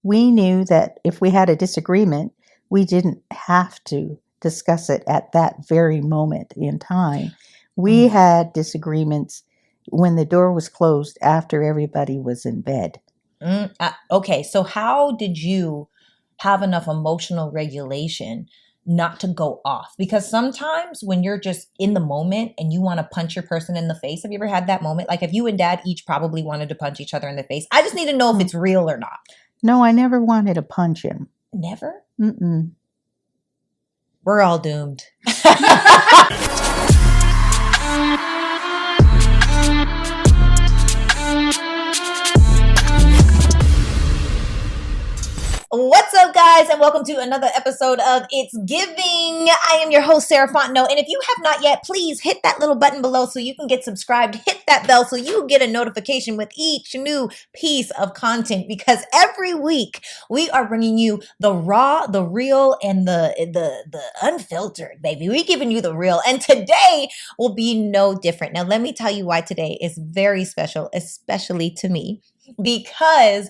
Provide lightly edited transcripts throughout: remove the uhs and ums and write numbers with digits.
we knew that if we had a disagreement, we didn't have to discuss it at that very moment in time. We had disagreements when the door was closed after everybody was in bed. Okay, so how did you have enough emotional regulation not to go off? Because sometimes when you're just in the moment and you want to punch your person in the face, have you ever had that moment? Like if you and Dad each probably wanted to punch each other in the face. I just need to know if it's real or not. No, I never wanted to punch him. Never? Mm-mm. We're all doomed. What's up, guys, and welcome to another episode of It's Giving. I am your host, Sarah Fontenot, and if you have not yet, please hit that little button below so you can get subscribed. Hit that bell so you get a notification with each new piece of content, because every week we are bringing you the raw, the real, and the unfiltered, baby. We're giving you the real, and today will be no different. Now, let me tell you why today is very special, especially to me, because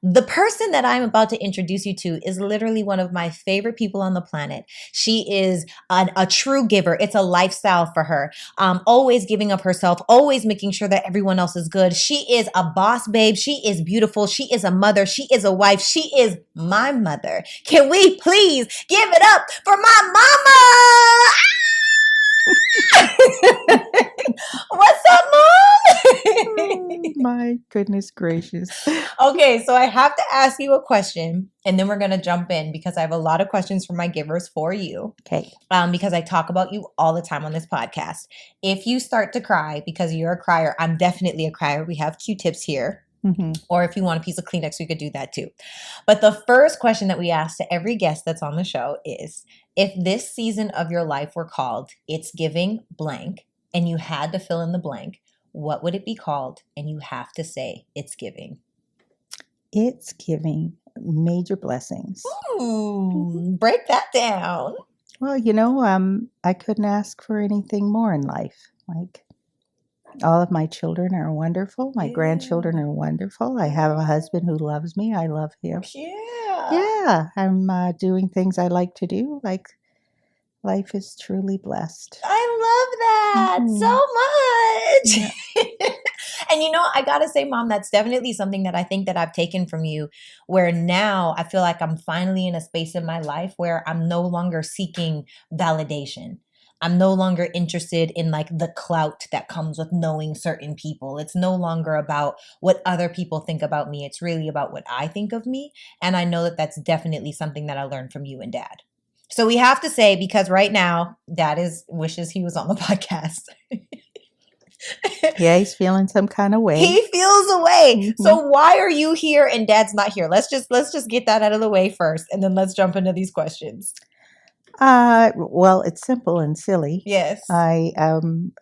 the person that I'm about to introduce you to is literally one of my favorite people on the planet. She is a true giver. It's a lifestyle for her. Always giving of herself, always making sure that everyone else is good. She is a boss babe. She is beautiful. She is a mother. She is a wife. She is my mother. Can we please give it up for my mama? What's up, Mom? Oh, my goodness gracious. Okay, so I have to ask you a question, and then we're going to jump in because I have a lot of questions from my givers for you. Okay. Because I talk about you all the time on this podcast. If you start to cry because you're a crier, I'm definitely a crier. We have Q-tips here. Mm-hmm. Or if you want a piece of Kleenex, we could do that too. But the first question that we ask to every guest that's on the show is, if this season of your life were called It's Giving blank, and you had to fill in the blank, what would it be called? And you have to say it's giving. It's giving major blessings. Break that down. Well, you know, I couldn't ask for anything more in life. Like, all of my children are wonderful. My grandchildren are wonderful. I have a husband who loves me. I love him. Yeah. I'm doing things I like to do. Like, life is truly blessed. I love that so much. Yeah. And you know, I gotta say, Mom, that's definitely something that I think that I've taken from you, where now I feel like I'm finally in a space in my life where I'm no longer seeking validation. I'm no longer interested in like the clout that comes with knowing certain people. It's no longer about what other people think about me. It's really about what I think of me. And I know that that's definitely something that I learned from you and Dad. So we have to say, because right now, Dad wishes he was on the podcast. Yeah, he's feeling some kind of way. He feels a way. Mm-hmm. So why are you here and Dad's not here? Let's just get that out of the way first, and then let's jump into these questions. Well, it's simple and silly. Yes. I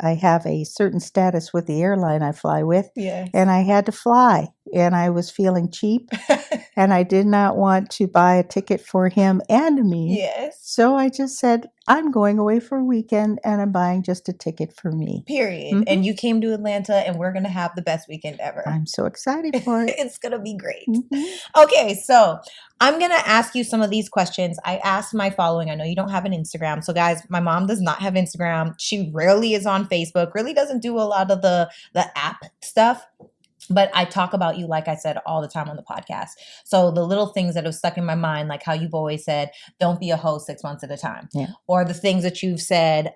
have a certain status with the airline I fly with. Yes. And I had to fly, and I was feeling cheap, and I did not want to buy a ticket for him and me. Yes. So I just said, I'm going away for a weekend, and I'm buying just a ticket for me. Period. Mm-hmm. And you came to Atlanta, and we're going to have the best weekend ever. I'm so excited for it. It's going to be great. Mm-hmm. Okay, so I'm going to ask you some of these questions. I asked my following. I know you don't have an Instagram. So guys, my mom does not have Instagram. She rarely is on Facebook, really doesn't do a lot of the app stuff. But I talk about you, like I said, all the time on the podcast. So the little things that have stuck in my mind, like how you've always said, don't be a host 6 months at a time. Yeah. Or the things that you've said,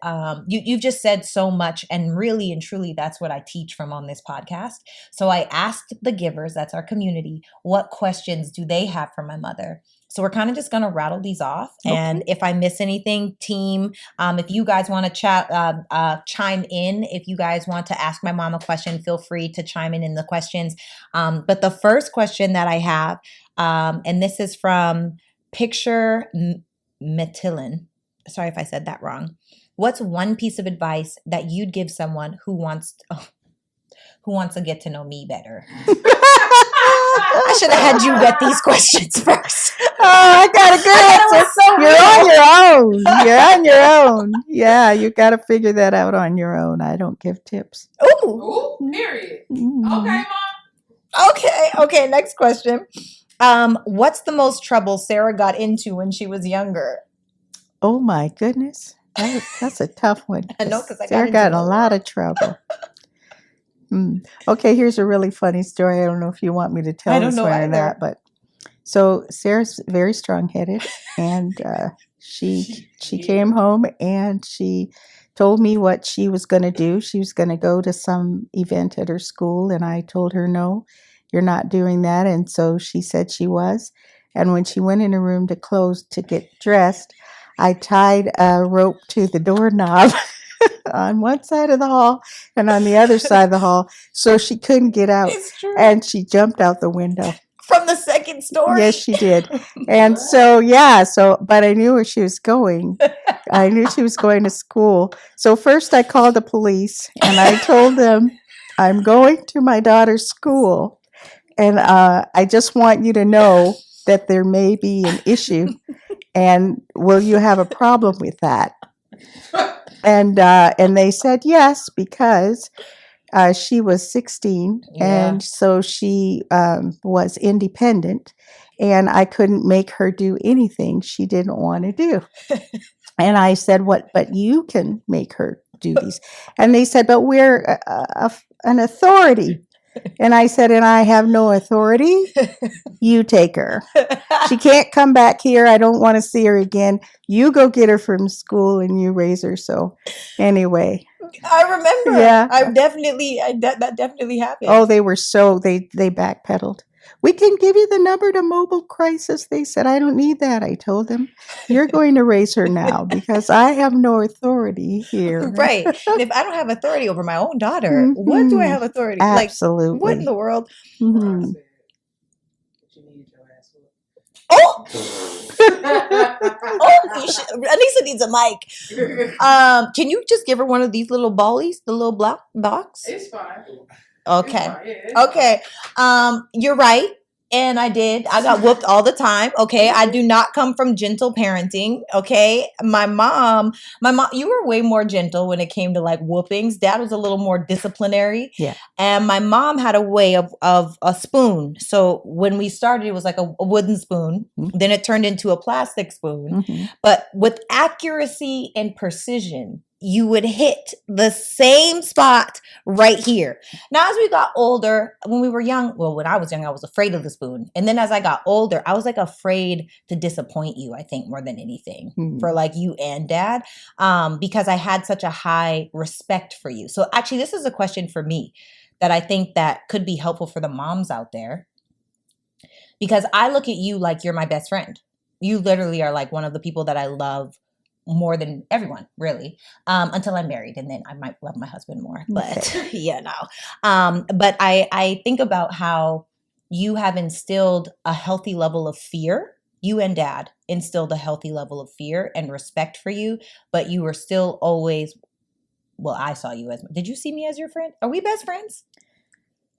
you've just said so much. And really and truly, that's what I teach from on this podcast. So I asked the givers, that's our community, what questions do they have for my mother? So we're kind of just going to rattle these off. Okay. And if I miss anything, team, if you guys want to chime in, if you guys want to ask my mom a question, feel free to chime in the questions. But the first question that I have, and this is from Picture Matilin. Sorry if I said that wrong. What's one piece of advice that you'd give someone who wants to get to know me better? I should have had you get these questions first. Oh, I got a good answer. So You're on your own. Yeah, you got to figure that out on your own. I don't give tips. Ooh, period. Okay, Mom. Okay, next question. What's the most trouble Sarah got into when she was younger? Oh my goodness. That's a tough one. I know, because I got Sarah into got in a a lot of trouble. Okay, here's a really funny story. I don't know if you want me to I tell don't this know one or either. not, but so Sarah's very strong-headed, and she came home and she told me what she was going to do. She was going to go to some event at her school, and I told her, no, you're not doing that. And so she said she was. And when she went in her room to get dressed, I tied a rope to the doorknob on one side of the hall and on the other side of the hall so she couldn't get out. It's true. And she jumped out the window. From the second story. Yes, she did. And but I knew where she was going. I knew she was going to school. So first I called the police and I told them, I'm going to my daughter's school. And I just want you to know that there may be an issue. And will you have a problem with that? And they said yes, because she was 16, and so she was independent, and I couldn't make her do anything she didn't want to do. And I said, "What? But you can make her do these." And they said, "But we're an authority." And I said, "And I have no authority. You take her. She can't come back here. I don't want to see her again. You go get her from school and you raise her." So anyway. I remember. Yeah. That definitely happened. Oh, they backpedaled. We can give you the number to mobile crisis. They said, I don't need that. I told them, you're going to raise her now because I have no authority here. Right. And if I don't have authority over my own daughter, what do I have authority? Absolutely. Like, what in the world? Mm-hmm. Oh! Anissa needs a mic. Can you just give her one of these little ballies, the little black box? It's fine. Okay. It's fine. Okay. You're right. And I got whooped all the time. Okay. I do not come from gentle parenting. Okay. My mom, you were way more gentle when it came to like whoopings. Dad was a little more disciplinary. Yeah. And my mom had a way of a spoon. So when we started, it was like a wooden spoon. Mm-hmm. Then it turned into a plastic spoon. Mm-hmm. But with accuracy and precision, you would hit the same spot right here. Now, as we got older, when we were young, when I was young, I was afraid of the spoon. And then as I got older, I was like afraid to disappoint you, I think, more than anything, for like you and Dad, because I had such a high respect for you. So actually, this is a question for me that I think that could be helpful for the moms out there, because I look at you like you're my best friend. You literally are like one of the people that I love more than everyone, really, until I'm married, and then I might love my husband more. But yeah, no. But I think about how you have instilled a healthy level of fear. You and Dad instilled a healthy level of fear and respect for you, but you were still always, I saw you as, did you see me as your friend? Are we best friends?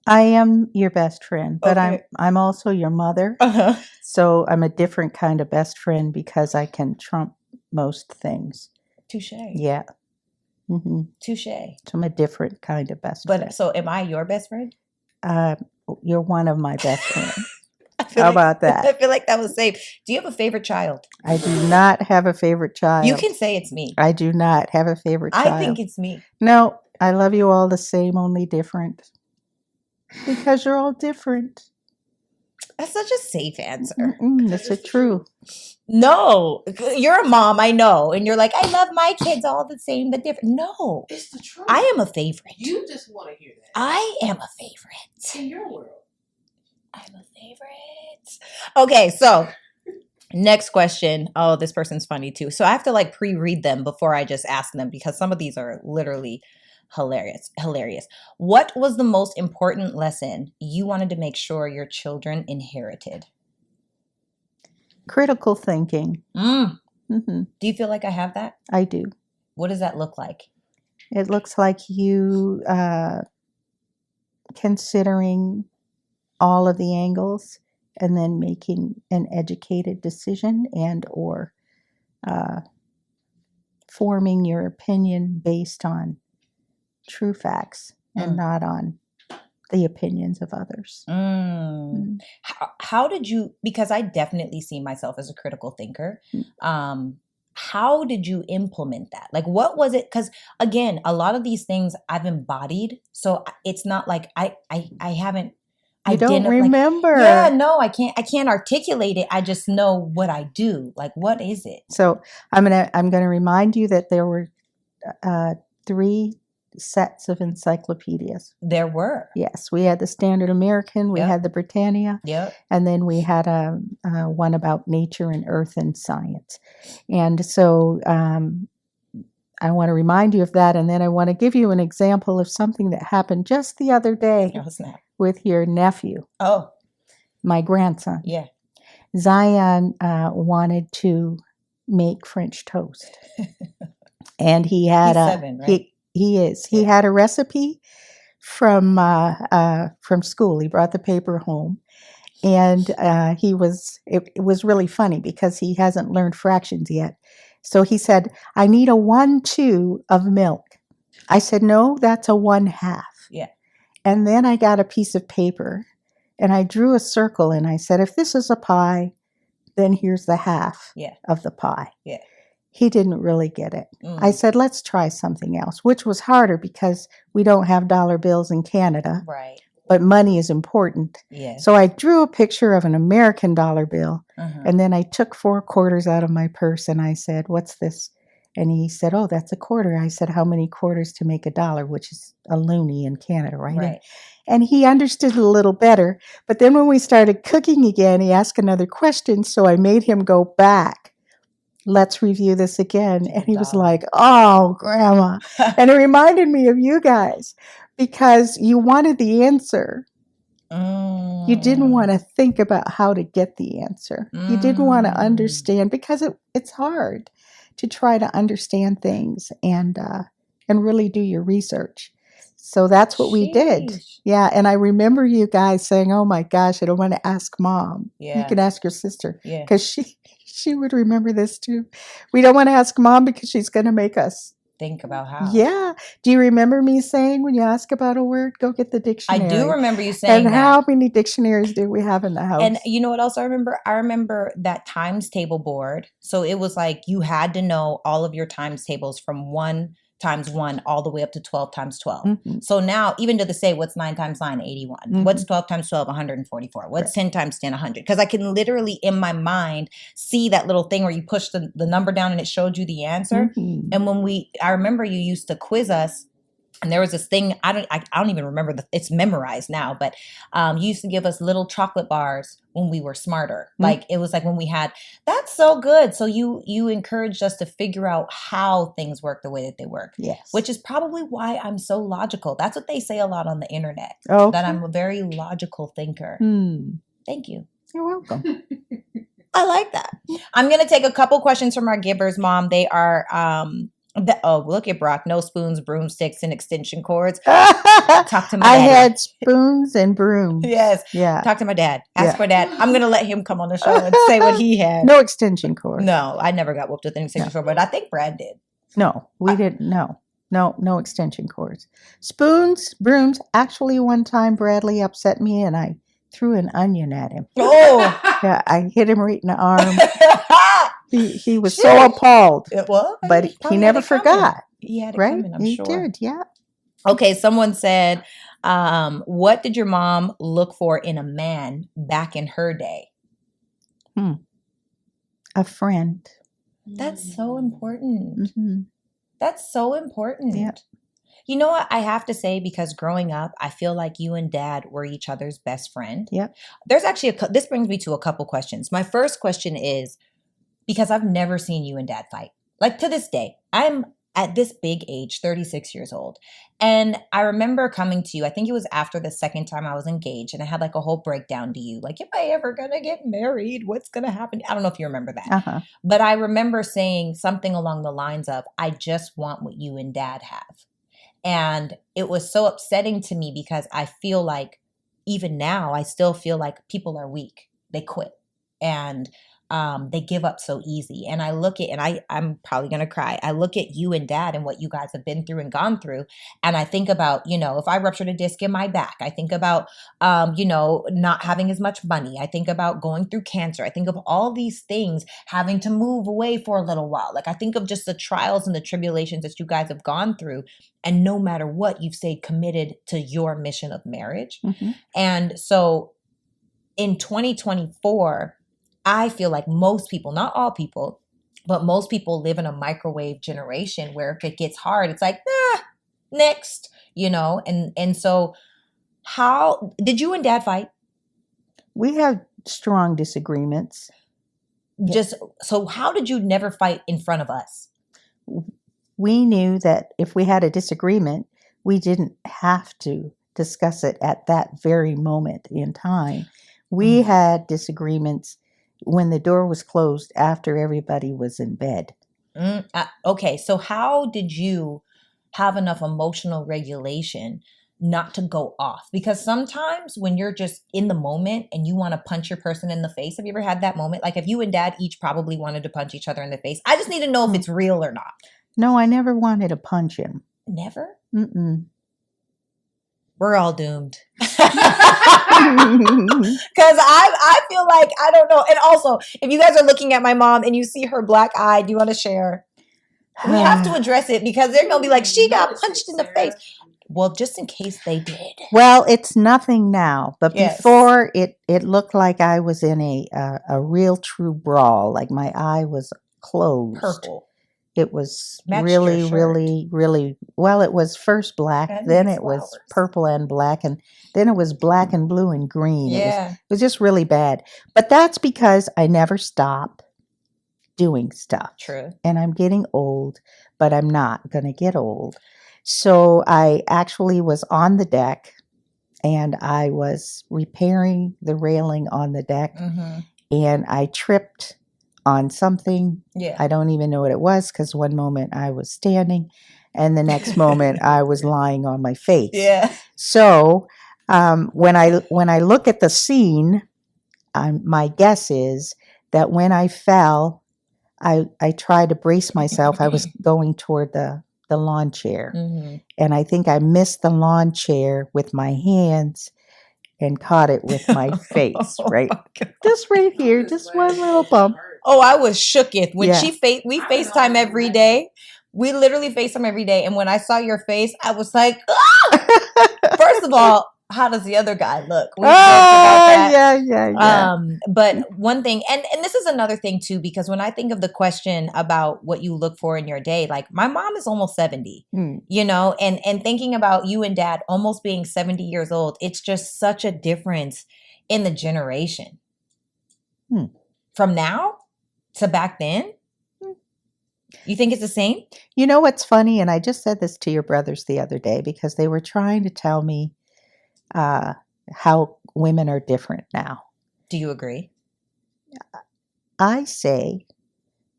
I am your best friend, but okay. I'm also your mother. Uh-huh. So I'm a different kind of best friend because I can trump most things. Touche. Yeah. Mm-hmm. Touche. So I'm a different kind of best friend. But so am I your best friend? You're one of my best friends. How about that? I feel like that was safe. Do you have a favorite child? I do not have a favorite child. You can say it's me. I do not have a favorite child. I think it's me. No, I love you all the same, only different. Because you're all different. That's such a safe answer. That's the truth. No, you're a mom, I know. And you're like, I love my kids all the same, but different. No. It's the truth. I am a favorite. You just want to hear that. I am a favorite. In your world. I'm a favorite. Okay, so next question. Oh, this person's funny too. So I have to like pre-read them before I just ask them, because some of these are literally hilarious. What was the most important lesson you wanted to make sure your children inherited? Critical thinking. Mm-hmm. Do you feel like I have that? I do. What does that look like? It looks like you considering all of the angles and then making an educated decision and or forming your opinion based on true facts and not on the opinions of others. How did you, because I definitely see myself as a critical thinker. How did you implement that? Like, what was it? Because again, a lot of these things I've embodied. So it's not like I haven't. You don't remember. Yeah, no, I can't articulate it. I just know what I do. Like, what is it? So I'm gonna remind you that there were 3 sets of encyclopedias. There were. Yes, we had the Standard American, we had the Britannia, and then we had one about nature and earth and science. And so I want to remind you of that, and then I want to give you an example of something that happened just the other day with your nephew. Oh. My grandson. Yeah. Zion wanted to make French toast. And he had He's 7, right? He is. He had a recipe from school. He brought the paper home. And it was really funny because he hasn't learned fractions yet. So he said, I need a 1/2 of milk. I said, no, that's a 1/2. Yeah. And then I got a piece of paper and I drew a circle and I said, if this is a pie, then here's the half of the pie. Yeah. He didn't really get it. I said, let's try something else, which was harder because we don't have dollar bills in Canada. Right. But money is important. Yes. So I drew a picture of an American dollar bill, and then I took 4 quarters out of my purse and I said, what's this? And he said, oh, that's a quarter. I said, how many quarters to make a dollar, which is a loonie in Canada, right? And he understood it a little better. But then when we started cooking again, he asked another question. So I made him go back. Let's review this again. And he was like, oh, Grandma. And it reminded me of you guys because you wanted the answer. You didn't want to think about how to get the answer. You didn't want to understand because it's hard to try to understand things and really do your research. So that's what we did. Yeah. And I remember you guys saying, oh my gosh, I don't want to ask Mom. Yeah. You can ask your sister because she would remember this too. We don't want to ask Mom because she's going to make us think about how. Yeah. Do you remember me saying when you ask about a word, go get the dictionary? I do remember you saying that. And how many dictionaries do we have in the house? And you know what else I remember? I remember that times table board. So it was like you had to know all of your times tables from 1 times 1 all the way up to 12 times 12. So now, even to this day, what's 9 times 9? 81. What's 12 times 12? 144. What's 10 times 10? 100. Because I can literally, in my mind, see that little thing where you push the number down and it showed you the answer. And I remember you used to quiz us. And there was this thing, I don't even remember, it's memorized now, but you used to give us little chocolate bars when we were smarter. Like, it was like when we had, that's so good. So you encouraged us to figure out how things work the way that they work. Yes. Which is probably why I'm so logical. That's what they say a lot on the internet, that I'm a very logical thinker. Thank you. You're welcome. I like that. I'm going to take a couple questions from our givers, Mom. They are... look at Brock. No spoons, broomsticks, and extension cords. Talk to my dad. I had spoons and brooms. Yes. Yeah. Talk to my dad. Ask for Dad. I'm going to let him come on the show and say what he had. No extension cord. No, I never got whooped with an extension cord, but I think Brad did. No, we didn't. No extension cords. Spoons, brooms. Actually, one time Bradley upset me and I threw an onion at him. Oh. Yeah, I hit him right in the arm. He was so appalled. It was, but he never forgot. He had it right? coming, I'm he sure. did, yeah. Okay, someone said, what did your mom look for in a man back in her day? A friend. That's so important. Mm-hmm. That's so important. Yeah. You know what I have to say, because growing up, I feel like you and Dad were each other's best friend. Yep. There's actually this brings me to a couple questions. My first question is, because I've never seen you and Dad fight. Like, to this day, I'm at this big age, 36 years old. And I remember coming to you, I think it was after the second time I was engaged, and I had like a whole breakdown to you. Like, am I ever going to get married? What's going to happen? I don't know if you remember that. Uh-huh. But I remember saying something along the lines of, I just want what you and Dad have. And it was so upsetting to me because I feel like even now, I still feel like people are weak. They quit. And they give up so easy. And I look at, and I'm probably going to cry. I look at you and dad and what you guys have been through and gone through. And I think about, if I ruptured a disc in my back, I think about, not having as much money. I think about going through cancer. I think of all these things, having to move away for a little while. Like I think of just the trials and the tribulations that you guys have gone through. And no matter what, you've stayed committed to your mission of marriage. Mm-hmm. And so in 2024, I feel like most people, not all people, but most people live in a microwave generation where if it gets hard, it's like, next, and so how did you and dad fight? We have strong disagreements. So how did you never fight in front of us? We knew that if we had a disagreement, we didn't have to discuss it at that very moment in time. We had disagreements when the door was closed after everybody was in bed. Okay, so how did you have enough emotional regulation not to go off? Because sometimes when you're just in the moment and you want to punch your person in the face, have you ever had that moment? Like if you and dad each probably wanted to punch each other in the face. I just need to know if it's real or not. No, I never wanted to punch him. Never? Mm-mm. We're all doomed. Because I feel like, I don't know. And also, if you guys are looking at my mom and you see her black eye, do you want to share? We have to address it because they're going to be like, she got punched in the face. Well, just in case they did. Well, it's nothing now. But before, it looked like I was in a real true brawl. Like my eye was closed. Purple. It was really, well, it was first black, then it was purple and black, and then it was black and blue and green. Yeah. It was just really bad. But that's because I never stop doing stuff. True. And I'm getting old, but I'm not going to get old. So I actually was on the deck, and I was repairing the railing on the deck, and I tripped on something. Yeah. I don't even know what it was because one moment I was standing and the next moment I was lying on my face. Yeah. So when I look at the scene, my guess is that when I fell, I tried to brace myself. I was going toward the lawn chair. And I think I missed the lawn chair with my hands and caught it with my face, right? Just right here, just one little bump. Oh, I was shooketh when we FaceTime every day. We literally FaceTime every day. And when I saw your face, I was like, first of all, how does the other guy look? We about that. Yeah. But one thing, and this is another thing too, because when I think of the question about what you look for in your day, like my mom is almost 70, and thinking about you and dad almost being 70 years old, it's just such a difference in the generation. From now to back then. You think it's the same? You know what's funny? And I just said this to your brothers the other day because they were trying to tell me how women are different now. Do you agree? I say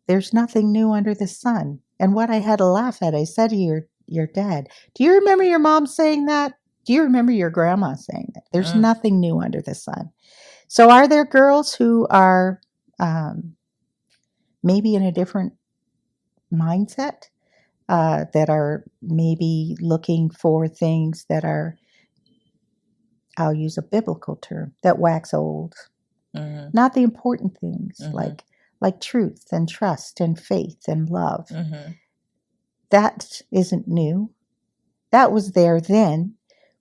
there's nothing new under the sun. And what I had to laugh at, I said to your dad, do you remember your mom saying that? Do you remember your grandma saying that? There's nothing new under the sun. So are there girls who are maybe in a different mindset that are maybe looking for things that are, I'll use a biblical term, that wax old. Not the important things like truth and trust and faith and love. That isn't new. That was there then.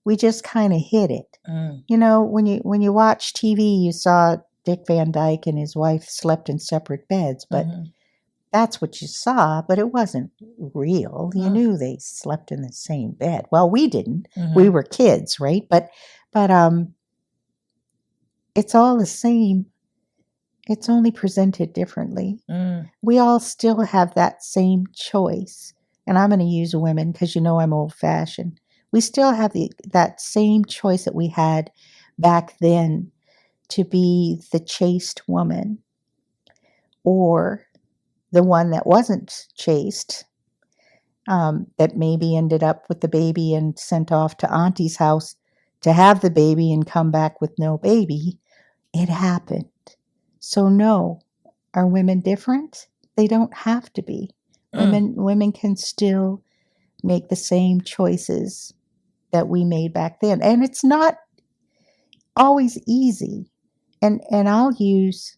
We just kind of hid it. You know, when you watch TV, you saw Dick Van Dyke and his wife slept in separate beds, but that's what you saw, but it wasn't real. You knew they slept in the same bed. Well, we didn't. We were kids, right? But it's all the same. It's only presented differently. We all still have that same choice. And I'm going to use women because you know I'm old-fashioned. We still have that same choice that we had back then to be the chaste woman or the one that wasn't chaste, that maybe ended up with the baby and sent off to auntie's house to have the baby and come back with no baby. It happened. So no, Are women different? They don't have to be. Women can still make the same choices that we made back then. And it's not always easy. And I'll use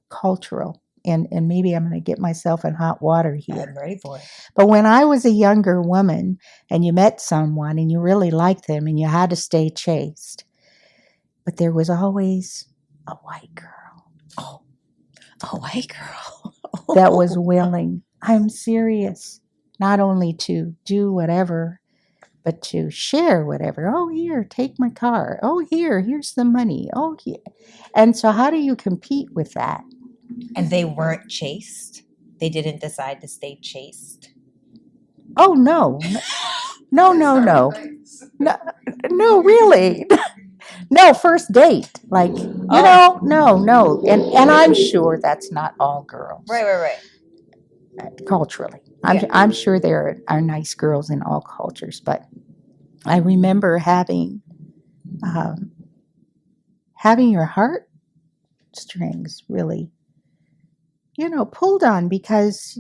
cultural, and maybe I'm going to get myself in hot water here. I'm ready for it. But when I was a younger woman and you met someone and you really liked them and you had to stay chaste, but there was always a white girl. Oh, a white girl. That was willing, I'm serious, not only to do whatever, but to share whatever. Oh, here, take my car. Oh, here's the money. Oh, here. And so how do you compete with that? And they weren't chaste? They didn't decide to stay chaste? Oh, no. No, no, no. No, really. No, first date. Like, no. And I'm sure that's not all girls. Right. Culturally. I'm sure there are nice girls in all cultures, but I remember having your heartstrings really, pulled on, because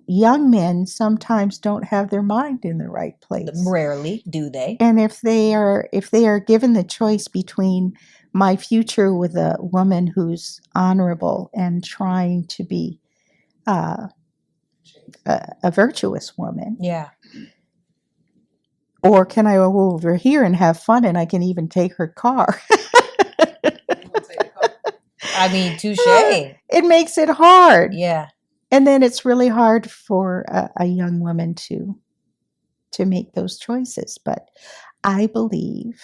young men sometimes don't have their mind in the right place. Rarely do they. And if they are given the choice between my future with a woman who's honorable and trying to be a virtuous woman, yeah, or can I go over here and have fun and I can even take her car? I mean, touche. It makes it hard. Yeah. And then it's really hard for a young woman to make those choices. But I believe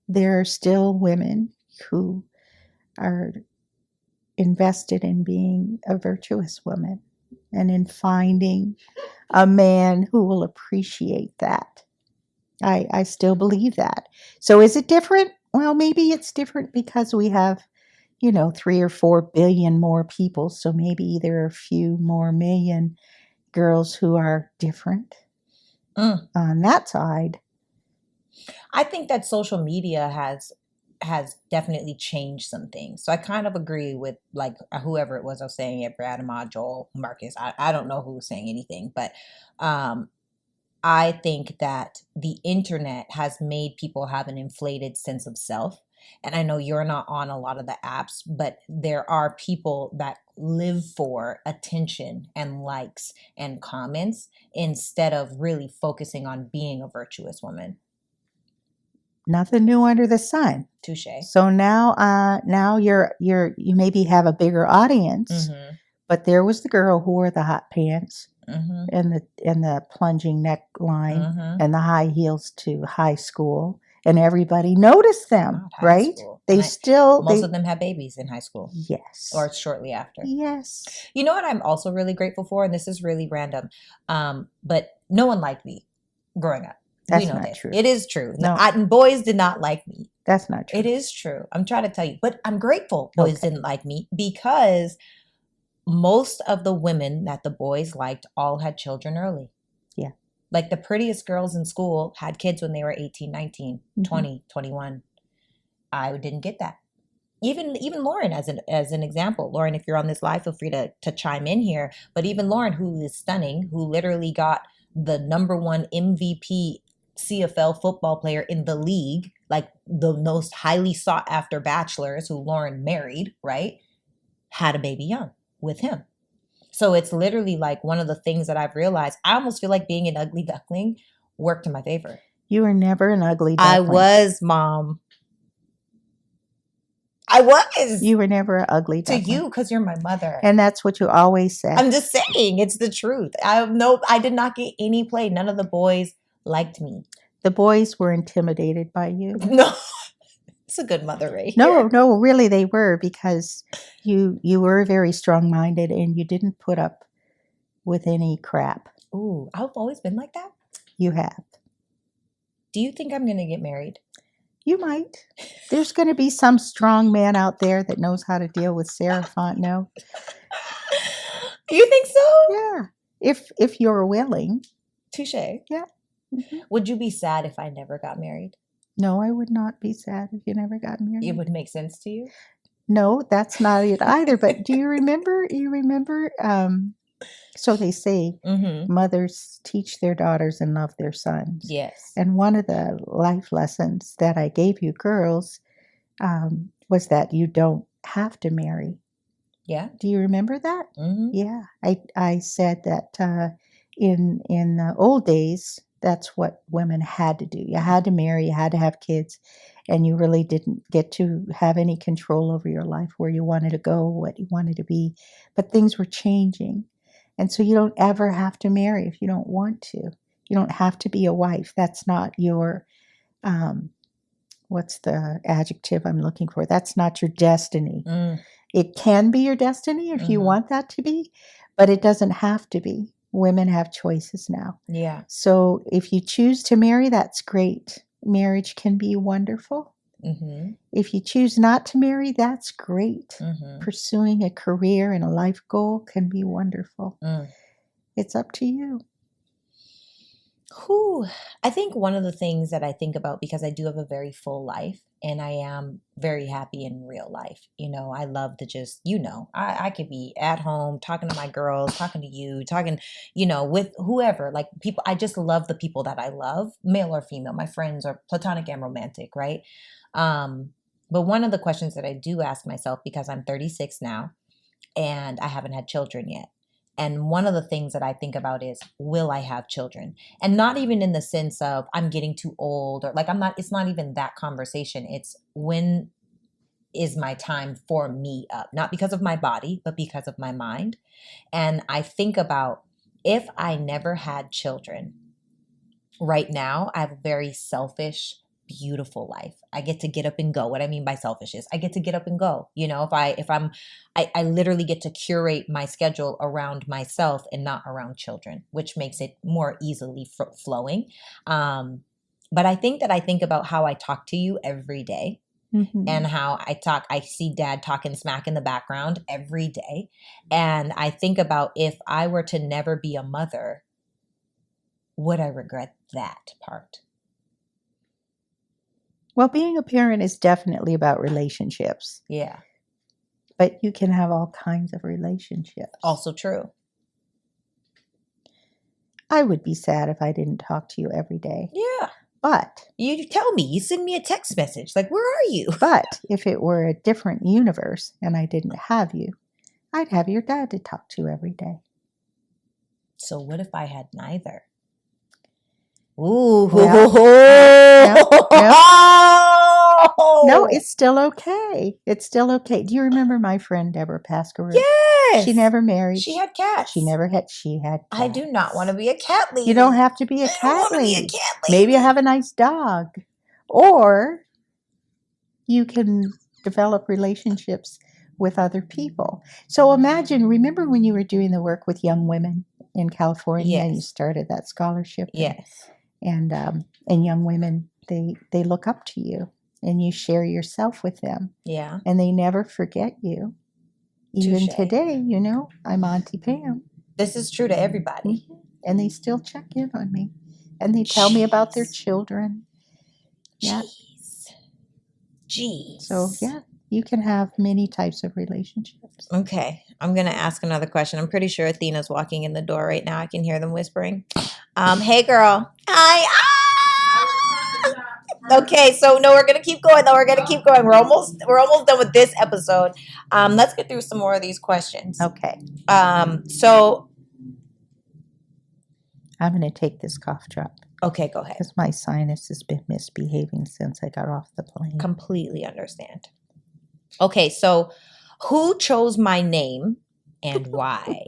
there are still women who are invested in being a virtuous woman and in finding a man who will appreciate that. I still believe that. So is it different? Well, maybe it's different because we have 3 or 4 billion more people. So maybe there are a few more million girls who are different on that side. I think that social media has definitely changed some things. So I kind of agree with like whoever it was I was saying it, Brad, Ahmad, Joel, Marcus. I don't know who was saying anything, but I think that the internet has made people have an inflated sense of self. And I know you're not on a lot of the apps, but there are people that live for attention and likes and comments instead of really focusing on being a virtuous woman. Nothing new under the sun. Touche. So now you maybe have a bigger audience, but there was the girl who wore the hot pants and the plunging neckline and the high heels to high school, and everybody noticed them, right? Most of them had babies in high school. Yes. Or shortly after. Yes. You know what I'm also really grateful for, and this is really random, but no one liked me growing up. That's not true. It is true. No. Boys did not like me. That's not true. It is true. I'm trying to tell you, but I'm grateful boys didn't like me, because most of the women that the boys liked all had children early. Yeah. Like the prettiest girls in school had kids when they were 18, 19, 20, 21. I didn't get that. Even Lauren, as an example. Lauren, if you're on this live, feel free to chime in here. But even Lauren, who is stunning, who literally got the #1 MVP CFL football player in the league, like the most highly sought after bachelors who Lauren married, right? Had a baby young with him. So it's literally like one of the things that I've realized. I almost feel like being an ugly duckling worked in my favor. You were never an ugly duckling. I was, Mom. I was. You were never an ugly duckling. To you, because you're my mother. And that's what you always said. I'm just saying, it's the truth. I did not get any play. None of the boys liked me. The boys were intimidated by you. No. It's a good mother right here. No, really they were, because you were very strong-minded and you didn't put up with any crap. Ooh, I've always been like that? You have. Do you think I'm going to get married? You might. There's going to be some strong man out there that knows how to deal with Sarah Fontenot. You think so? Yeah. If you're willing. Touche. Yeah. Would you be sad if I never got married? No, I would not be sad if you never got married. It would make sense to you? No, that's not it either. But do you remember? You remember? So they say Mm-hmm. mothers teach their daughters and love their sons. Yes. And one of the life lessons that I gave you girls was that you don't have to marry. Yeah. Do you remember that? Mm-hmm. Yeah, I said that in the old days, that's what women had to do. You had to marry, you had to have kids, and you really didn't get to have any control over your life, where you wanted to go, what you wanted to be. But things were changing, and so you don't ever have to marry if you don't want to. You don't have to be a wife. That's not your what's the adjective I'm looking for? That's not your destiny. Mm. It can be your destiny if you Mm-hmm. want that to be, but it doesn't have to be. Women have choices now. Yeah. So if you choose to marry, that's great. Marriage can be wonderful. Mm-hmm. If you choose not to marry, that's great. Mm-hmm. Pursuing a career and a life goal can be wonderful. Mm. It's up to you. Whew. I think one of the things that I think about, because I do have a very full life and I am very happy in real life. You know, I love to just, I could be at home talking to my girls, talking to you, talking, with whoever, like people. I just love the people that I love, male or female, my friends, or platonic and romantic, right? But one of the questions that I do ask myself, because I'm 36 now and I haven't had children yet. And one of the things that I think about is, will I have children? And not even in the sense of I'm getting too old, or like it's not even that conversation. It's, when is my time for me up? Not because of my body, but because of my mind. And I think about, if I never had children, right now I have a very selfish, beautiful life. I get to get up and go. What I mean by selfish is I get to get up and go. I literally get to curate my schedule around myself and not around children, which makes it more easily flowing. But I think about how I talk to you every day. Mm-hmm. And how I see dad talking smack in the background every day. And I think about, if I were to never be a mother, would I regret that part? Well, being a parent is definitely about relationships, Yeah. but you can have all kinds of relationships. Also true. I would be sad if I didn't talk to you every day. Yeah. But You tell me, you send me a text message like, where are you? But if it were a different universe and I didn't have you, I'd have your dad to talk to every day. So what if I had neither? Ooh. No, it's still okay. It's still okay. Do you remember my friend Deborah Pascaroon? Yes. She never married. She had cats. She had cats. I do not want to be a cat lady. You don't have to be a cat lady. Maybe have a nice dog. Or you can develop relationships with other people. So remember when you were doing the work with young women in California, and you started that scholarship? Yes. And young women, they look up to you, and you share yourself with them. Yeah. And they never forget you. Even today, I'm Auntie Pam. This is true to everybody. Mm-hmm. And they still check in on me. And they tell me about their children. Yeah. Jeez. So, yeah, you can have many types of relationships. Okay. I'm going to ask another question. I'm pretty sure Athena's walking in the door right now. I can hear them whispering. Hey, girl. Hi. Okay, so no, we're gonna keep going. We're almost done with this episode. Let's get through some more of these questions. Okay. So I'm gonna take this cough drop. Okay, go ahead. Because my sinus has been misbehaving since I got off the plane. Completely understand. Okay, so who chose my name and why?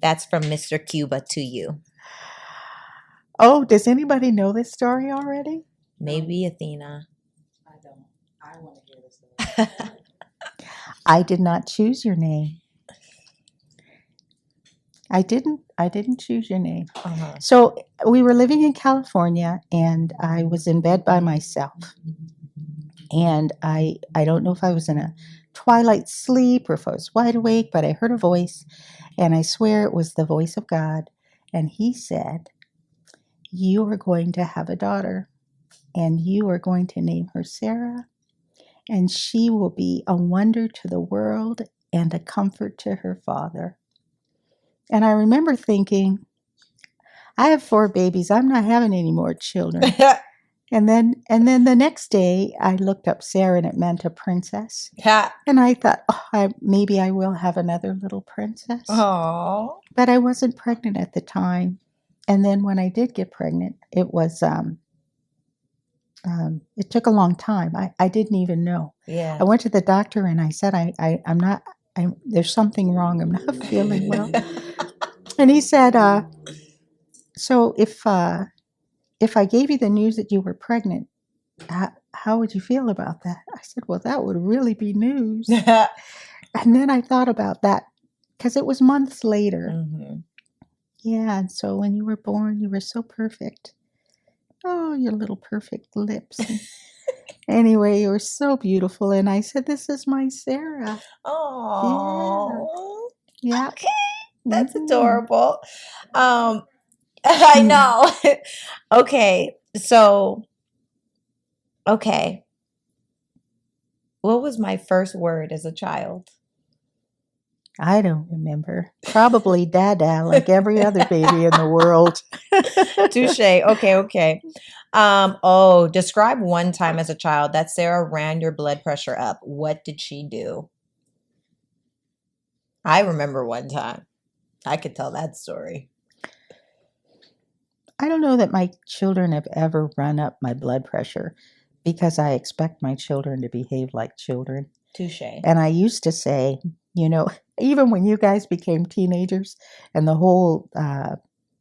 That's from Mr. Cuba to you. Oh, does anybody know this story already? Maybe Athena. I don't. I want to hear this story. I did not choose your name. I didn't choose your name. Uh-huh. So we were living in California, and I was in bed by myself. And I don't know if I was in a twilight sleep or if I was wide awake, but I heard a voice, and I swear it was the voice of God. And he said, "You are going to have a daughter, and you are going to name her Sarah, and she will be a wonder to the world and a comfort to her father. And I remember thinking, I have 4 babies. I'm not having any more children. And then the next day, I looked up Sarah, and it meant a princess. And I thought, maybe I will have another little princess. Aww. But I wasn't pregnant at the time. And then when I did get pregnant, it was it took a long time. I didn't even know. Yeah. I went to the doctor and I said, I'm not. There's something wrong. I'm not feeling well. And he said, so if I gave you the news that you were pregnant, how would you feel about that? I said, well, that would really be news. And then I thought about that because it was months later. Mm-hmm. Yeah, and so when you were born, you were so perfect. Oh, your little perfect lips. Anyway, you were so beautiful. And I said, this is my Sarah. Oh. Yeah. Okay. That's adorable. I know. Okay. So, okay. What was my first word as a child? I don't remember. Probably Dada, like every other baby in the world. Touche. Okay. Describe one time as a child that Sarah ran your blood pressure up. What did she do? I remember one time. I could tell that story. I don't know that my children have ever run up my blood pressure because I expect my children to behave like children. Touche. And I used to say, even when you guys became teenagers and the whole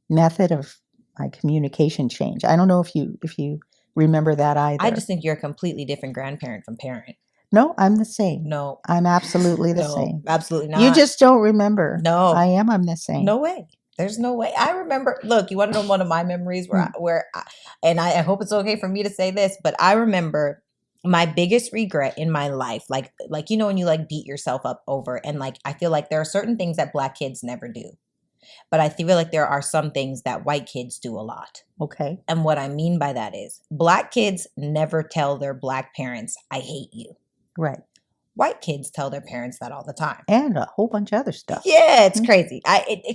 method of my communication changed. I don't know if you remember that either. I just think you're a completely different grandparent from parent. No, I'm the same. No. I'm absolutely the same. Absolutely not. You just don't remember. No. I'm the same. No way. There's no way. I remember, look, you want to know one of my memories I hope it's okay for me to say this, but I remember my biggest regret in my life, like when you like beat yourself up over, and like I feel like there are certain things that Black kids never do. But I feel like there are some things that white kids do a lot. Okay. And what I mean by that is Black kids never tell their Black parents, I hate you. Right. White kids tell their parents that all the time. And a whole bunch of other stuff. Yeah, it's crazy.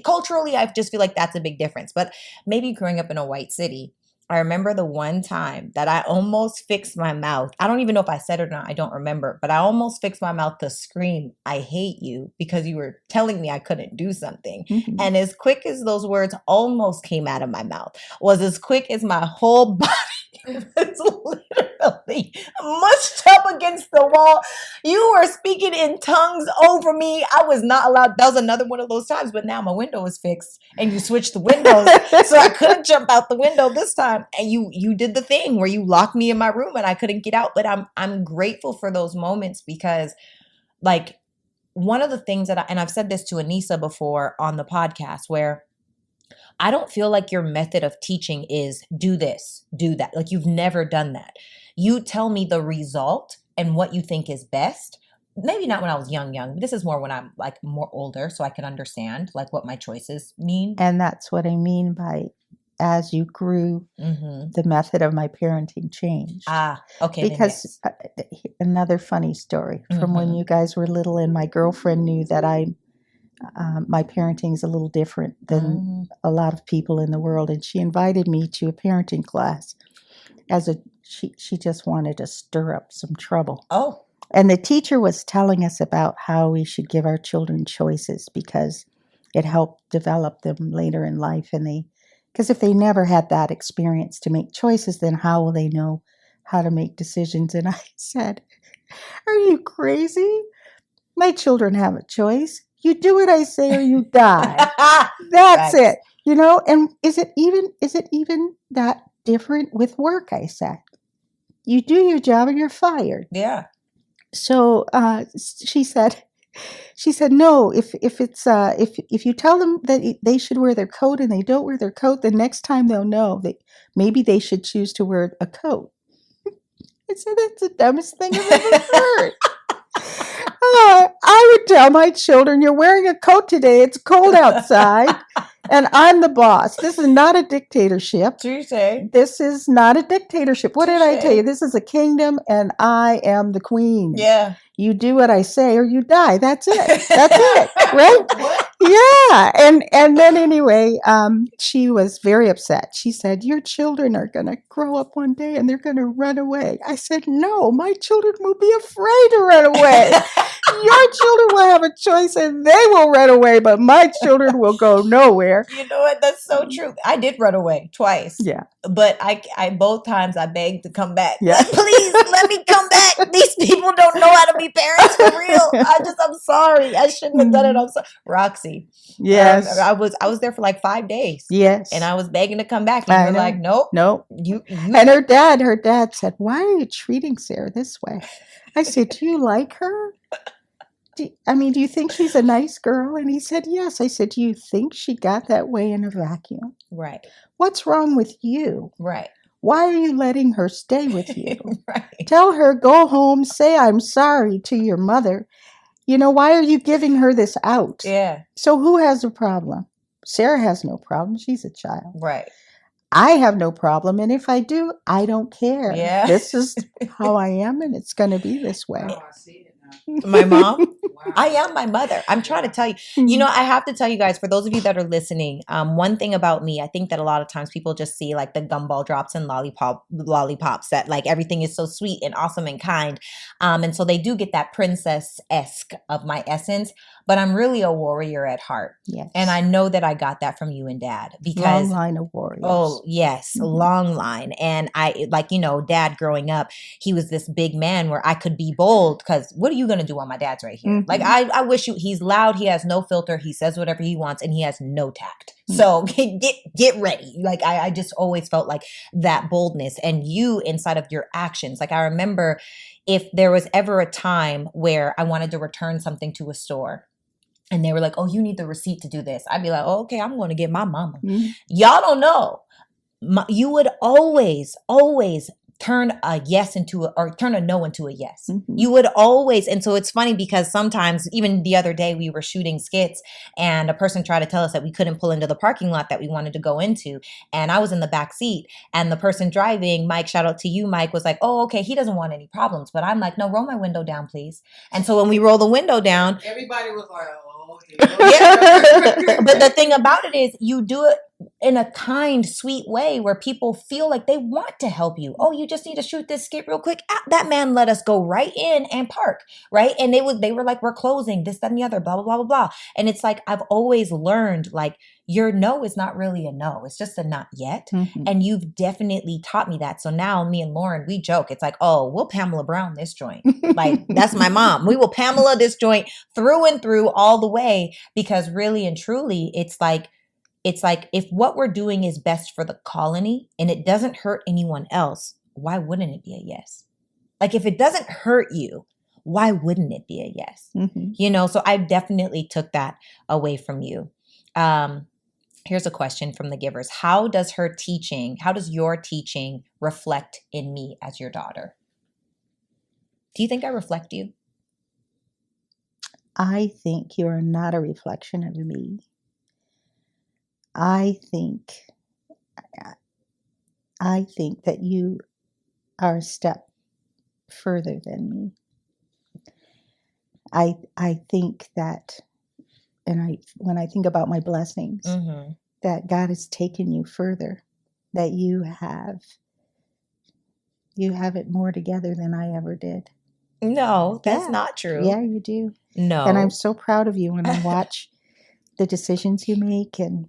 Culturally, I just feel like that's a big difference. But maybe growing up in a white city, I remember the one time that I almost fixed my mouth. I don't even know if I said it or not. I don't remember. But I almost fixed my mouth to scream, I hate you, because you were telling me I couldn't do something. Mm-hmm. And as quick as those words almost came out of my mouth was as quick as my whole body was literally mushed up against the wall. You were speaking in tongues over me. I was not allowed. That was another one of those times. But now my window is fixed and you switched the windows. So I couldn't jump out the window this time. And you did the thing where you locked me in my room and I couldn't get out. But I'm grateful for those moments because like one of the things that and I've said this to Anissa before on the podcast, where I don't feel like your method of teaching is do this, do that. Like you've never done that. You tell me the result and what you think is best. Maybe not when I was young. This is more when I'm like more older, so I can understand like what my choices mean. And that's what I mean by as you grew, the method of my parenting changed. Okay. Because another funny story from when you guys were little and my girlfriend knew that my parenting is a little different than a lot of people in the world. And she invited me to a parenting class she just wanted to stir up some trouble. Oh. And the teacher was telling us about how we should give our children choices because it helped develop them later in life. Because if they never had that experience to make choices, then how will they know how to make decisions? And I said, are you crazy? My children have a choice. You do what I say or you die. That's it. And is it even that different with work? I said, you do your job and you're fired. Yeah. So she said, no, if you tell them that they should wear their coat and they don't wear their coat, the next time they'll know that maybe they should choose to wear a coat. I said, that's the dumbest thing I've ever heard. I would tell my children, you're wearing a coat today. It's cold outside. And I'm the boss. This is not a dictatorship. Touche. This is not a dictatorship. What did I Touche. tell you? This is a kingdom and I am the queen. Yeah. You do what I say or you die. That's it. That's it. Right? What? Yeah. And then anyway, she was very upset. She said, your children are going to grow up one day and they're going to run away. I said, no, my children will be afraid to run away. Your children will have a choice and they will run away, but my children will go nowhere. You know what? That's so true. I did run away twice. Yeah. But I both times I begged to come back. Yeah. Like, please let me come back. These people don't know how to be parents for real. I'm sorry. I shouldn't have done it. I'm sorry. Roxy. Yes. I was there for like 5 days. Yes. And I was begging to come back. And I you're know. like, nope. Nope. You And her dad said, why are you treating Sarah this way? I said, do you like her? Do you think she's a nice girl? And he said, yes. I said, do you think she got that way in a vacuum? Right. What's wrong with you? Right. Why are you letting her stay with you? Right. Tell her, go home, say I'm sorry to your mother. Why are you giving her this out? Yeah. So who has a problem? Sarah has no problem. She's a child. Right. I have no problem. And if I do, I don't care. Yeah. This is how I am and it's going to be this way. Wow, I see it now. My mom? Wow. I am my mother. I'm trying to tell you. I have to tell you guys, for those of you that are listening, one thing about me, I think that a lot of times people just see like the gumball drops and lollipops that like everything is so sweet and awesome and kind. And so they do get that princess-esque of my essence, but I'm really a warrior at heart. Yes. And I know that I got that from you and Dad because long line of warriors. oh, yes, Mhm. long line. And I, Dad growing up, he was this big man where I could be bold because what are you going to do while my dad's right here? Mhm. Like, I wish he's loud. He has no filter. He says whatever he wants and he has no tact. So get ready. Like, I just always felt like that boldness and you inside of your actions. Like, I remember if there was ever a time where I wanted to return something to a store, and they were like, oh, you need the receipt to do this. I'd be like, oh, okay, I'm going to get my mama. Mhm. Y'all don't know. You would always turn a yes or turn a no into a yes. Mhm. You would always. And so it's funny because sometimes, even the other day, we were shooting skits and a person tried to tell us that we couldn't pull into the parking lot that we wanted to go into. And I was in the back seat and the person driving, Mike, shout out to you, Mike, was like, oh, okay, he doesn't want any problems. But I'm like, no, roll my window down, please. And so when we roll the window down, Everybody was like, oh, yeah. But the thing about it is you do it in a kind, sweet way where people feel like they want to help you. Oh, you just need to shoot this skit real quick. That man let us go right in and park, right? And they were like, we're closing, this, that, and the other, blah, blah, blah, blah, blah. And it's like, I've always learned, like, your no is not really a no. It's just a not yet. Mhm. And you've definitely taught me that. So now me and Lauren, we joke. It's like, oh, we'll Pamela Brown this joint. Like, that's my mom. We will Pamela this joint through and through all the way, because really and truly, it's like if what we're doing is best for the colony and it doesn't hurt anyone else, why wouldn't it be a yes? Like, if it doesn't hurt you, why wouldn't it be a yes? Mhm. So I definitely took that away from you. Here's a question from the givers. How does your teaching reflect in me as your daughter? Do you think I reflect you? I think you are not a reflection of me. I think that you are a step further than me. I think that, and when I think about my blessings, Mm-hmm. that God has taken you further, that you have it more together than I ever did. No, that's Yeah. not true. Yeah, you do. No. And I'm so proud of you when I watch the decisions you make, and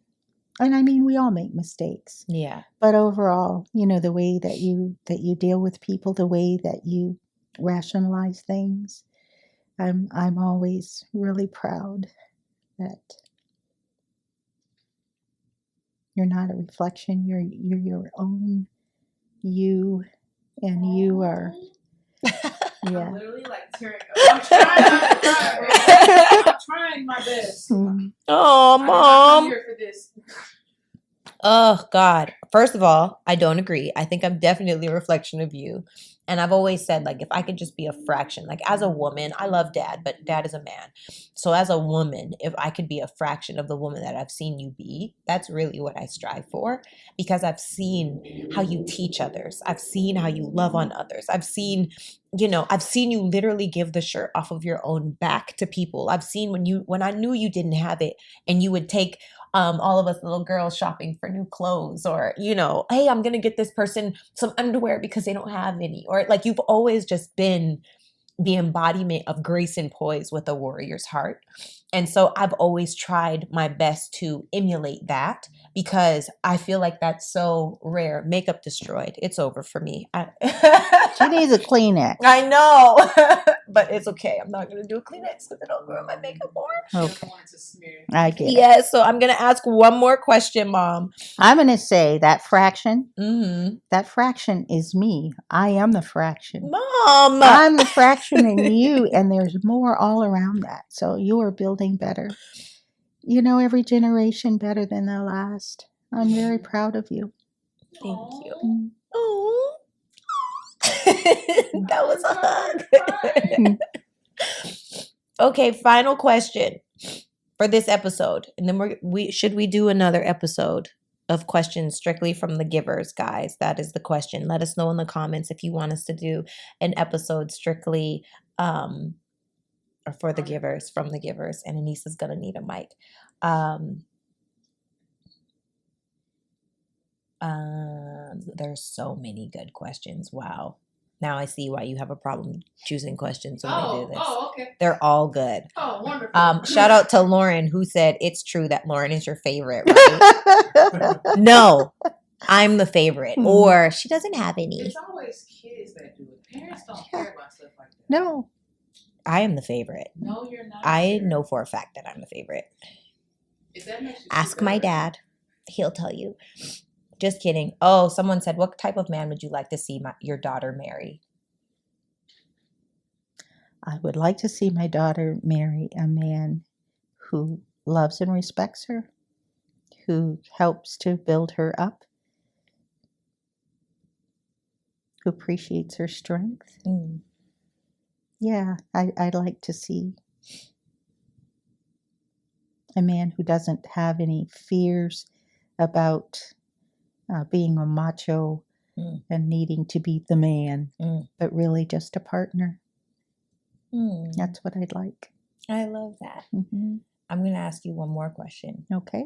I mean, we all make mistakes. Yeah. But overall, the way that you deal with people, the way that you rationalize things, I'm always really proud that you're not a reflection. You're your own you, and you are. I'm Yeah. literally like tearing up. I'm trying not to cry, bro. I'm trying my best. Mm. Oh, I did not Mom. come here for this. Oh, God. First of all, I don't agree. I think I'm definitely a reflection of you. And I've always said, like, if I could just be a fraction, like, as a woman, I love Dad, but Dad is a man. So as a woman, if I could be a fraction of the woman that I've seen you be, that's really what I strive for, because I've seen how you teach others. I've seen how you love on others. I've seen you literally give the shirt off of your own back to people. I've seen when I knew you didn't have it, and you would take all of us little girls shopping for new clothes, or, hey, I'm going to get this person some underwear because they don't have any, or like, you've always just been the embodiment of grace and poise with a warrior's heart. And so I've always tried my best to emulate that, because I feel like that's so rare. Makeup destroyed. It's over for me. She needs a Kleenex. I know, but it's okay. I'm not going to do a Kleenex because it'll ruin my makeup more. Okay. I get it. Yeah, so I'm going to ask one more question, Mom. I'm going to say that fraction, Mm-hmm. that fraction is me. I am the fraction. Mom! I'm the fraction in you, and there's more all around that. So you are building better. Every generation better than the last. I'm very proud of you. Thank you. Mm. Oh. That was a hug. Okay, final question for this episode. And then should we do another episode of questions strictly from the givers, guys? That is the question. Let us know in the comments if you want us to do an episode strictly or for the givers, from the givers. And Anissa's gonna need a mic. There's so many good questions. Wow. Now I see why you have a problem choosing questions when we do this. Oh, okay. They're all good. Oh, wonderful. Shout out to Lauren, who said it's true that Lauren is your favorite, right? No, I'm the favorite. Or she doesn't have any. It's always kids that do it. Parents don't care about stuff like that. No. I am the favorite. No, you're not. I know for a fact that I'm the favorite. If that makes you Ask feel my better. dad. He'll tell you. Just kidding. Oh, someone said, what type of man would you like to see your daughter marry? I would like to see my daughter marry a man who loves and respects her, who helps to build her up, who appreciates her strength. Mm. Yeah, I'd like to see a man who doesn't have any fears about being a macho and needing to be the man, but really just a partner. That's what I'd like. I love that. Mm-hmm. I'm going to ask you one more question. Okay.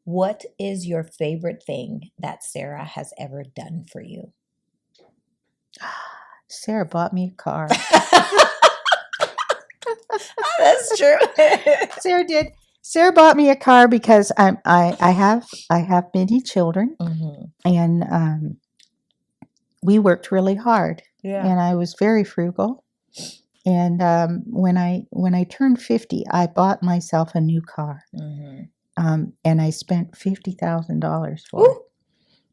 What is your favorite thing that Sarah has ever done for you? Sarah bought me a car. That's true. Sarah did. Sarah bought me a car because I have many children, and we worked really hard. Yeah. And I was very frugal. And when I turned 50, I bought myself a new car, and I spent $50,000 for it,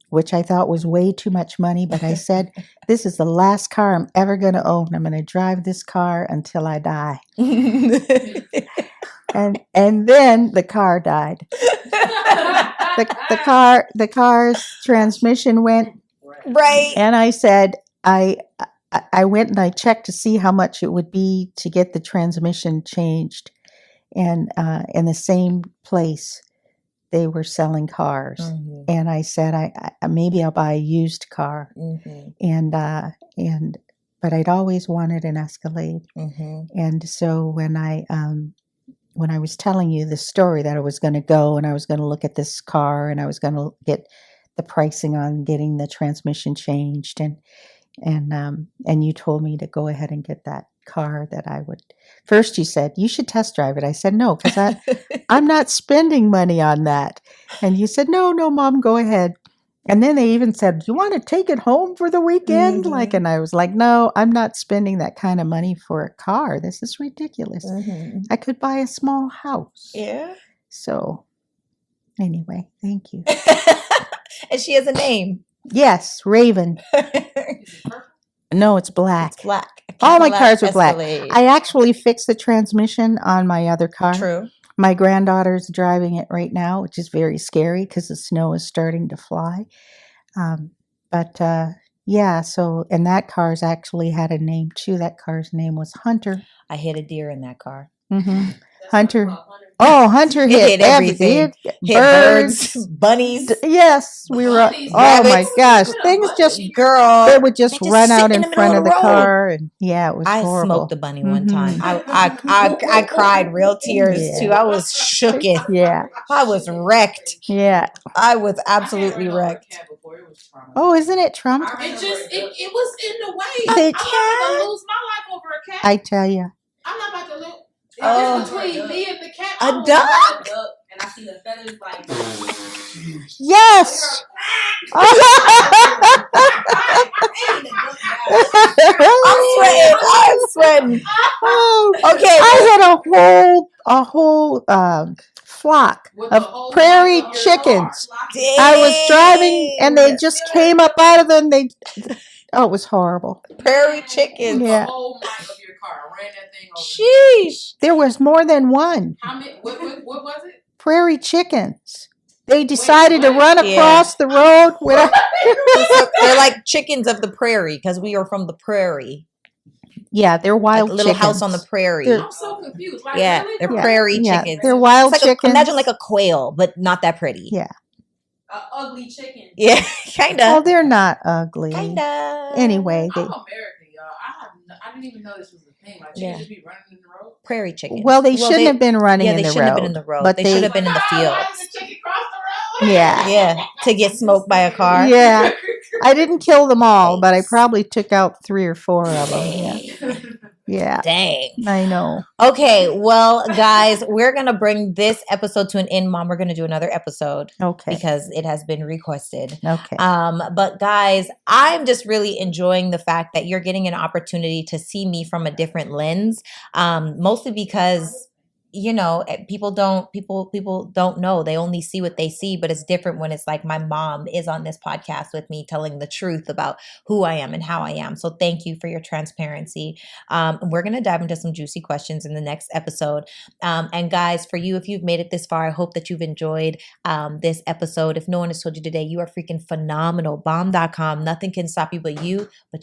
which I thought was way too much money. But I said, "This is the last car I'm ever going to own. I'm going to drive this car until I die." And then the car died. The car's transmission went. Right. And I said, I went and I checked to see how much it would be to get the transmission changed. And in the same place, they were selling cars. And I said, I maybe I'll buy a used car. But I'd always wanted an Escalade. And so when I was telling you the story that I was going to go and I was going to look at this car and I was going to get the pricing on getting the transmission changed, and you told me to go ahead and get that car that I would. First you said, you should test drive it. I said, no, because I'm not spending money on that. And you said, no, Mom, go ahead. And then they even said, do you want to take it home for the weekend? And I was like, no, I'm not spending that kind of money for a car. This is ridiculous. I could buy a small house. Yeah. So anyway, thank you. And she has a name. Yes, Raven. No, it's black. It's black. All my cars are black. Escalade. I actually fixed the transmission on my other car. True. My granddaughter's driving it right now, which is very scary because the snow is starting to fly. Yeah, so, and that car's actually had a name too. That car's name was Hunter. I hit a deer in that car. Mhm. That's Hunter. what Hunter It hit hit everything. Hit birds, bunnies, Yes, we were. Bunnies, Oh my rabbits. gosh, Put a things bunny just in your girl. they would just They just run sit out in in the middle front of of the the road. car, and it was I horrible. smoked a bunny one time. Mhm. I cried real tears Yeah. too. I was shooketh. Yeah, I was wrecked. yeah. I was I had absolutely ran over a wrecked. cat before. It was traumatizing. Oh, isn't it Trump? It was in the way. The I'm not about cat? to lose my life over a cat. I tell you. I'm not about to lose. Oh. Just between me and the cat. A I was duck? like a duck, and I see the feathers like. Yes. I'm sweating. Oh, Okay. I had a whole flock With of the whole prairie flock of your chickens. car. I was driving and they Dang. just came up out of them. Oh, it was horrible. Prairie With chickens. the Yeah. whole mic of your car. I ran that thing over. Sheesh. There was more than one. How many? What was it? Prairie chickens. They decided to run Yeah. across the road with They're like chickens of the prairie because we are from the prairie. Yeah, they're wild Like a little chickens. house on the prairie. They're- I'm so confused. Like, Yeah, really? they're For prairie real? Yeah, chickens. they're wild It's like chickens. imagine like a quail, but not that pretty. Yeah. A ugly chicken. Yeah, Oh, kinda. they're not ugly. Kinda. Anyway, I'm American, y'all. I didn't even know this was a thing. Like, chickens just be running in the road. Prairie chickens. well, they shouldn't have been running yeah, in they the shouldn't road. have been in the road. But They should have been in the Why field. does the chicken cross the road? Yeah. Yeah, to get smoked by a car. Yeah. I didn't kill them all, but I probably took out 3 or 4 of them. Yeah. Yeah. Dang. I know. Okay, well, guys, we're gonna bring this episode to an end. Mom, we're gonna do another episode Okay. because it has been requested. Okay. But guys, I'm just really enjoying the fact that you're getting an opportunity to see me from a different lens. Mostly because people don't know. They only see what they see, but it's different when it's like my mom is on this podcast with me telling the truth about who I am and how I am. So thank you for your transparency. We're going to dive into some juicy questions in the next episode. And guys, for you, if you've made it this far, I hope that you've enjoyed this episode. If no one has told you today, you are freaking phenomenal. Bomb.com. Nothing can stop you but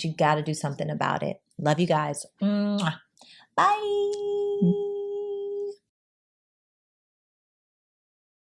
you got to do something about it. Love you guys. Mwah. Bye.